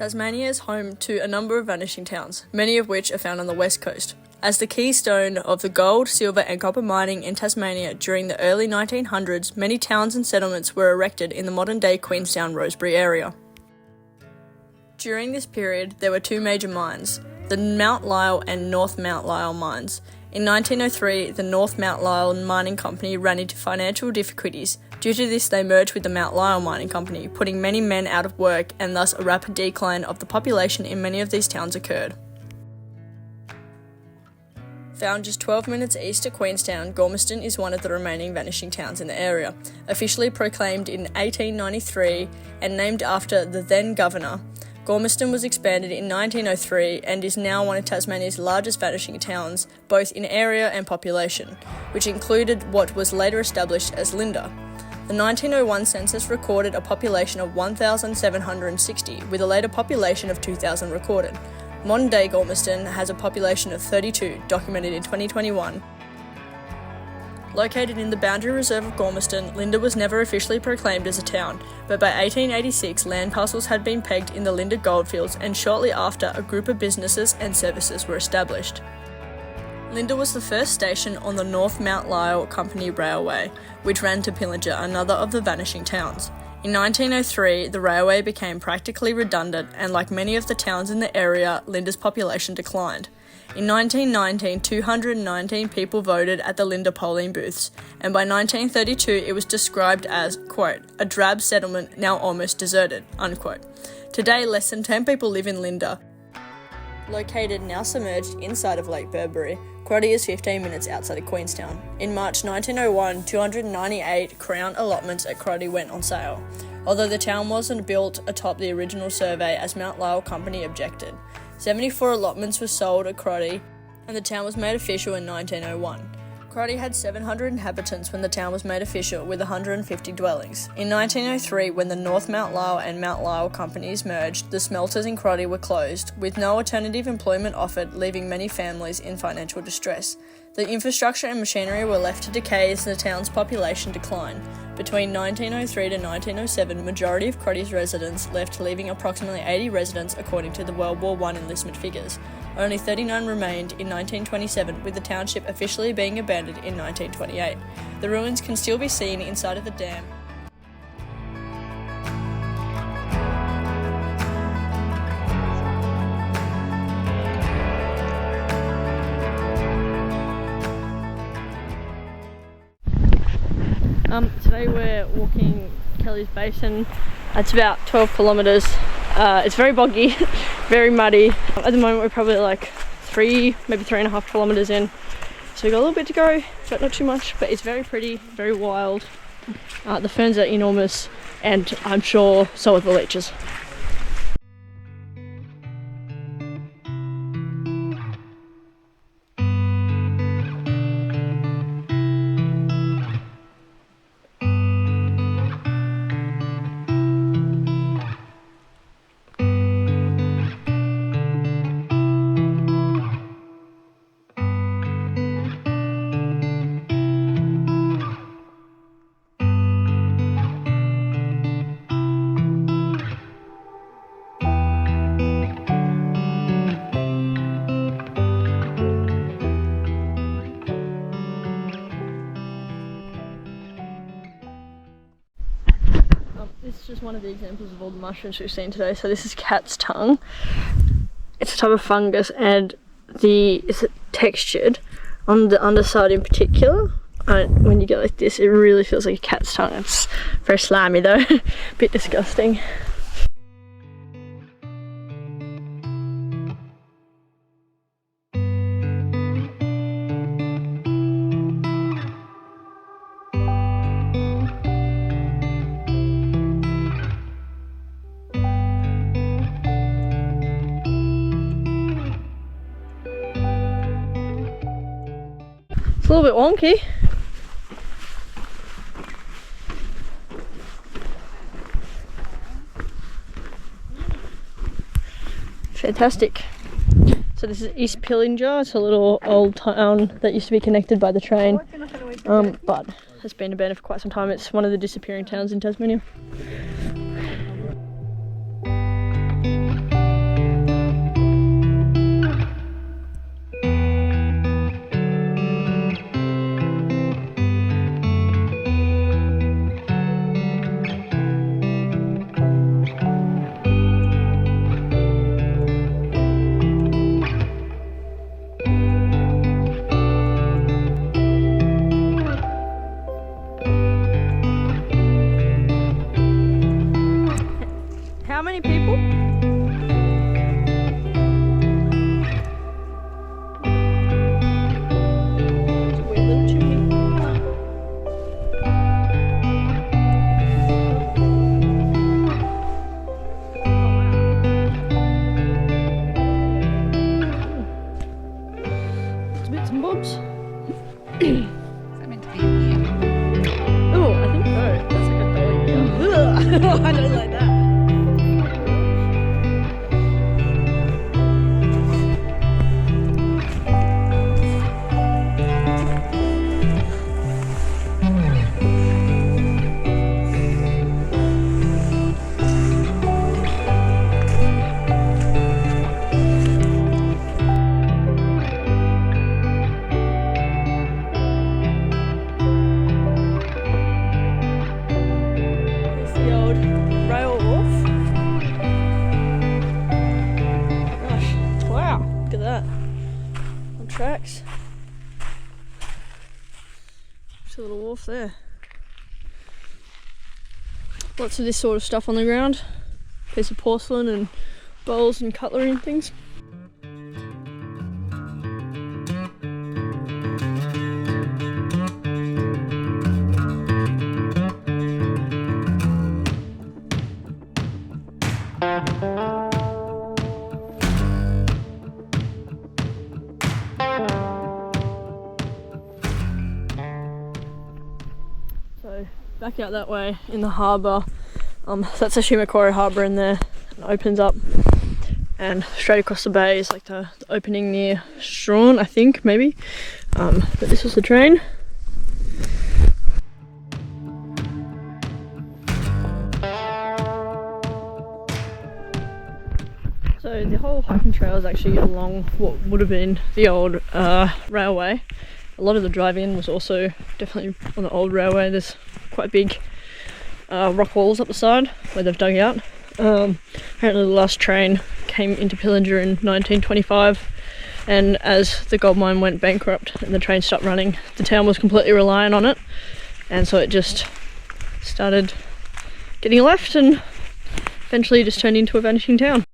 Tasmania is home to a number of vanishing towns, many of which are found on the west coast. As the keystone of the gold, silver and copper mining in Tasmania during the early 1900s, many towns and settlements were erected in the modern-day Queenstown Rosebery area. During this period, there were two major mines, the Mount Lyell and North Mount Lyell mines. In 1903, the North Mount Lyell Mining Company ran into financial difficulties. Due to this, they merged with the Mount Lyell Mining Company, putting many men out of work, and thus a rapid decline of the population in many of these towns occurred. Found just 12 minutes east of Queenstown, Gormanston is one of the remaining vanishing towns in the area. Officially proclaimed in 1893 and named after the then governor, Gormanston was expanded in 1903 and is now one of Tasmania's largest vanishing towns, both in area and population, which included what was later established as Linda. The 1901 census recorded a population of 1,760, with a later population of 2,000 recorded. Modern-day Gormanston has a population of 32, documented in 2021. Located in the boundary reserve of Gormanston, Linda was never officially proclaimed as a town, but by 1886 land parcels had been pegged in the Linda goldfields, and shortly after a group of businesses and services were established. Linda was the first station on the North Mount Lyell Company Railway, which ran to Pillinger, another of the vanishing towns. In 1903, the railway became practically redundant, and like many of the towns in the area, Linda's population declined. In 1919, 219 people voted at the Linda polling booths, and by 1932 it was described as, quote, a drab settlement now almost deserted, unquote. Today, less than 10 people live in Linda. Located now submerged inside of Lake Burberry, Crotty is 15 minutes outside of Queenstown. In March 1901, 298 Crown allotments at Crotty went on sale, although the town wasn't built atop the original survey as Mount Lyell Company objected. 74 allotments were sold at Crotty, and the town was made official in 1901. Crotty had 700 inhabitants when the town was made official, with 150 dwellings. In 1903, when the North Mount Lyell and Mount Lyell companies merged, the smelters in Crotty were closed, with no alternative employment offered, leaving many families in financial distress. The infrastructure and machinery were left to decay as the town's population declined. Between 1903 to 1907, the majority of Crotty's residents left, leaving approximately 80 residents according to the World War I enlistment figures. Only 39 remained in 1927, with the township officially being abandoned in 1928. The ruins can still be seen inside of the dam. Today we're walking Kelly's Basin. It's about 12 kilometres. It's very boggy, very muddy. At the moment we're probably like 3, maybe 3.5 kilometres in. So we've got a little bit to go, but not too much. But it's very pretty, very wild. The ferns are enormous, and I'm sure so are the leeches. This is just one of the examples of all the mushrooms we've seen today. So this is cat's tongue. It's a type of fungus, and it's textured on the underside in particular. When you get like this, it really feels like a cat's tongue. It's very slimy though, a bit disgusting. It's a little bit wonky. Fantastic. So this is East Pillinger. It's a little old town that used to be connected by the train, but has been abandoned for quite some time. It's one of the disappearing towns in Tasmania. people? It's a weird little chimney. It's bits and bobs. Is that meant to be in here? Oh, I think so. That's like a dolly. Ugh. I don't like that. Tracks. Just a little wharf there. Lots of this sort of stuff on the ground. Piece of porcelain and bowls and cutlery and things. So back out that way in the harbour, that's actually Macquarie Habour in there. It opens up and straight across the bay is like the opening near Strawn, I think, maybe. But this was the train. So the whole hiking trail is actually along what would have been the old railway. A lot of the drive-in was also definitely on the old railway. There's quite big rock walls up the side where they've dug out. Apparently the last train came into Pillinger in 1925, and as the gold mine went bankrupt and the train stopped running, the town was completely reliant on it, and so it just started getting left and eventually just turned into a vanishing town.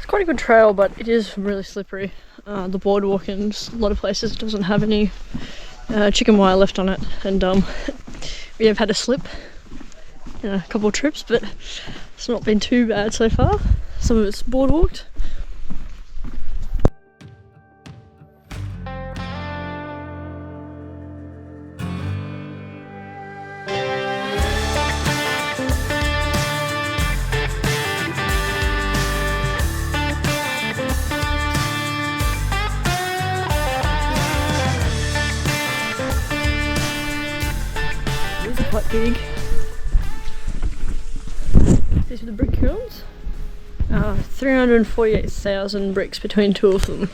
Quite a good trail, but it is really slippery. The boardwalk in a lot of places doesn't have any chicken wire left on it, and we have had a slip in a couple of trips, but it's not been too bad so far. Some of it's boardwalked. Quite big. These are the brick kilns. 348,000 bricks between two of them.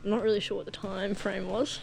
I'm not really sure what the time frame was.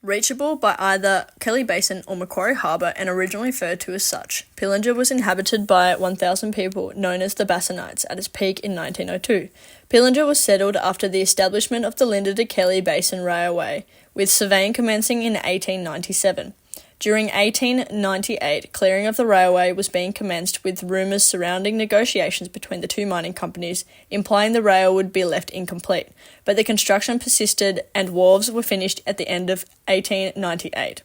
Reachable by either Kelly Basin or Macquarie Habour and originally referred to as such, Pillinger was inhabited by 1,000 people known as the Basinites at its peak in 1902. Pillinger was settled after the establishment of the Linda to Kelly Basin Railway, with surveying commencing in 1897. During 1898, clearing of the railway was being commenced, with rumours surrounding negotiations between the two mining companies, implying the rail would be left incomplete, but the construction persisted and wharves were finished at the end of 1898.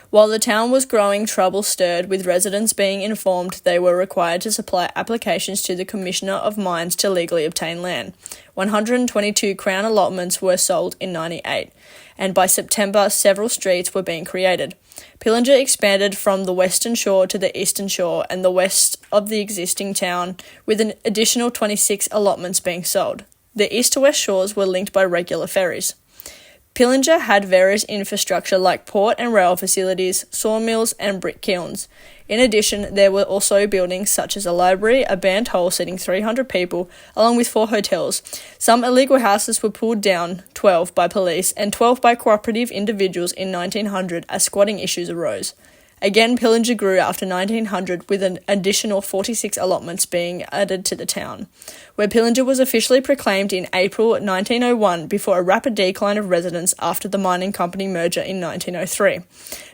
While the town was growing, trouble stirred, with residents being informed they were required to supply applications to the Commissioner of Mines to legally obtain land. 122 Crown allotments were sold in 98, and by September several streets were being created. Pillinger expanded from the western shore to the eastern shore and the west of the existing town, with an additional 26 allotments being sold. The east to west shores were linked by regular ferries. Pillinger had various infrastructure like port and rail facilities, sawmills, and brick kilns. In addition, there were also buildings such as a library, a band hall seating 300 people, along with 4 hotels. Some illegal houses were pulled down, 12 by police and 12 by cooperative individuals in 1900 as squatting issues arose. Again, Pillinger grew after 1900 with an additional 46 allotments being added to the town, where Pillinger was officially proclaimed in April 1901 before a rapid decline of residents after the mining company merger in 1903.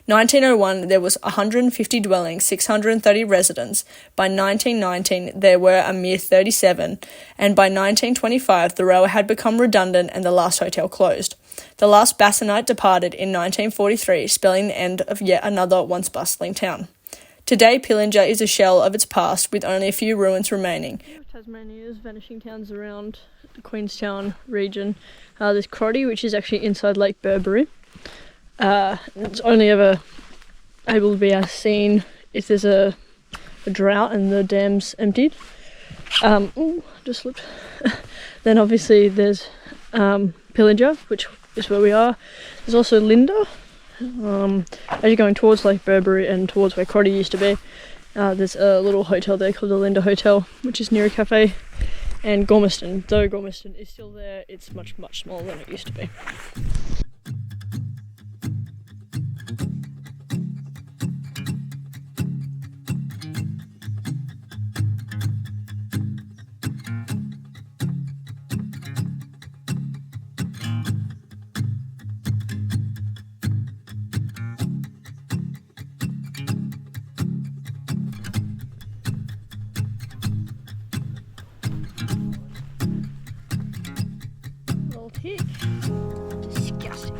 1901 there was 150 dwellings, 630 residents. By 1919 there were a mere 37, and by 1925 the railway had become redundant and the last hotel closed. The last Basinite departed in 1943, spelling the end of yet another once bustling town. Today, Pillinger is a shell of its past, with only a few ruins remaining. Tasmania's vanishing towns around the Queenstown region. There's Crotty, which is actually inside Lake Burberry. It's only ever able to be seen if there's a drought and the dam's emptied. Just slipped. Then obviously there's Pillinger, which is where we are. There's also Linda. As you're going towards Lake Burberry and towards where Crotty used to be, there's a little hotel there called the Linda Hotel, which is near a cafe. And Gormanston, though Gormanston is still there, it's much, much smaller than it used to be. Disgusting.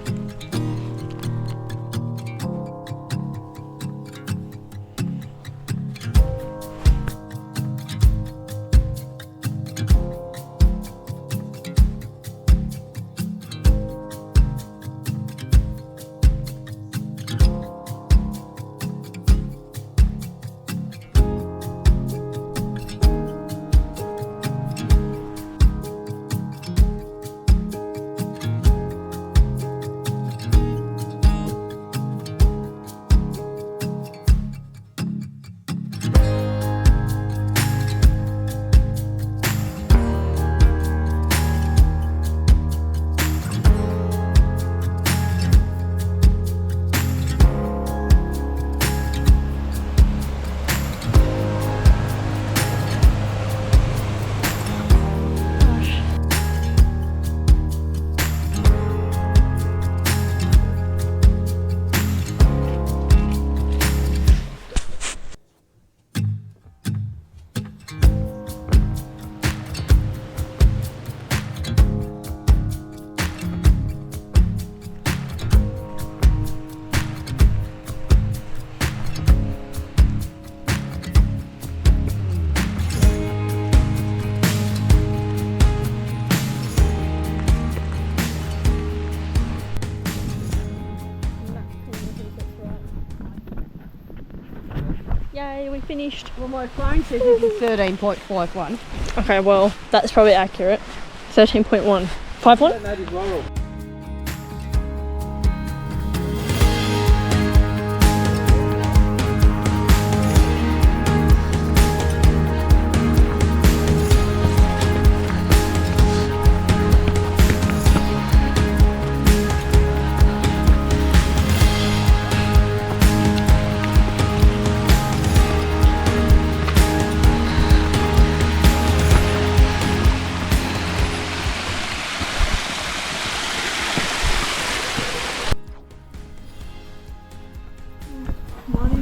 Yay, we finished. Well, my phone says this is 13.51. Okay, well, that's probably accurate. 13.1. 5.1? That is rural.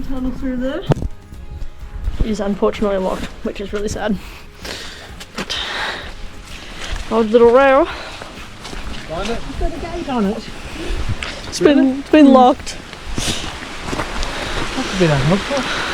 Tunnel through there. It is unfortunately locked, which is really sad. But old little rail. Find it? It's got a gate on it. It's been locked. That's a bit unhelpful.